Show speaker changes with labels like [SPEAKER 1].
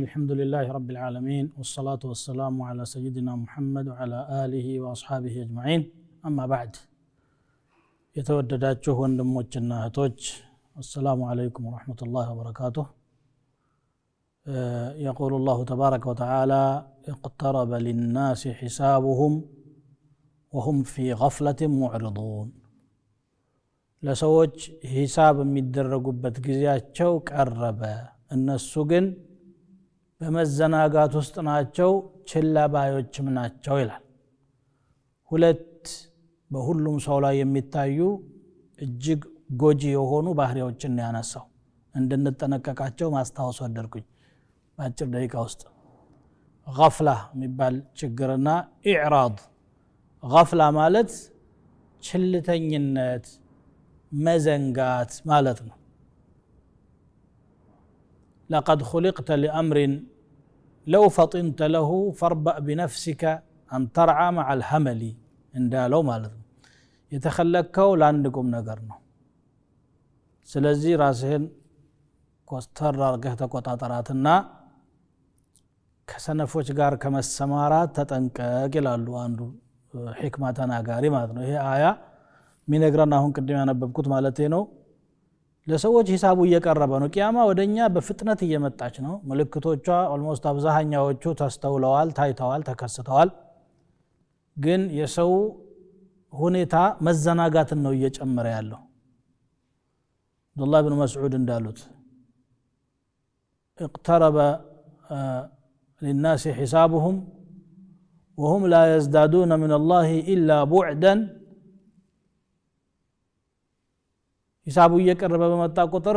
[SPEAKER 1] الحمد لله رب العالمين والصلاة والسلام على سيدنا محمد وعلى آله وأصحابه أجمعين أما بعد يتودداتشه وندموجنا هتوج السلام عليكم ورحمة الله وبركاته. يقول الله تبارك وتعالى اقترب للناس حسابهم وهم في غفلة معرضون. لسوج حساب ميدرغوبت ጊዜያቸው ቀረበ እነሱ ግን በመዘናጋት ውስጥ ናቸው ችላ ባዮችም ናቸው ይላል። ሁለት በሁሉም ሰው ላይ የሚታዩ እጅግ ጎጂ የሆኑ ባህሪያዎችን ያነሳው እንድንጠነቀቃቸው ማስታወስ ወደድኩኝ በአጭር ደቂቃ ውስጥ። ገፍላ የሚባል ችግርና ኢዕራድ። ገፍላ ማለት ችልተኝነት መዘንጋት ማለት ነው። لقد خلقت لأمر لو فطنت له فاربأ بنفسك أن ترعى مع الحمل እንዳለው ማለት ነው። የተخلقከው ለአንድቁም ነገር ነው። ስለዚህ ራስህን ኮስተር አድርገህ ተቆጣጠራትና ከሰነፎች ጋር ከመሰማራት ተጠንቀቅ ይላሉ አንዱ ሕክማ ተናጋሪ ማለት ነው። ይሄ አያ ሚነግረን አሁን ቅድም ያነበብኩት ማለት ነው ለሰዎች ሂሳቡ እየቀረበ ነው። ቂያማ ወደኛ በፍጥነት እየመጣች ነው። ምልክቶቿ ኦልሞስት አብዛኛዎቹ ተስተውለዋል፣ ታይተዋል፣ ተከስተዋል። ግን የሰው ሁኔታ መዘናጋትን ነው እየጨመረ ያለው። አብዱላህ ብን መስዑድ እንዳሉት اقترب للناس حسابهم وهم لا يزدادون من الله إلا بعدا ሂሳቡ እየቀረበ በመጣ ቁጥር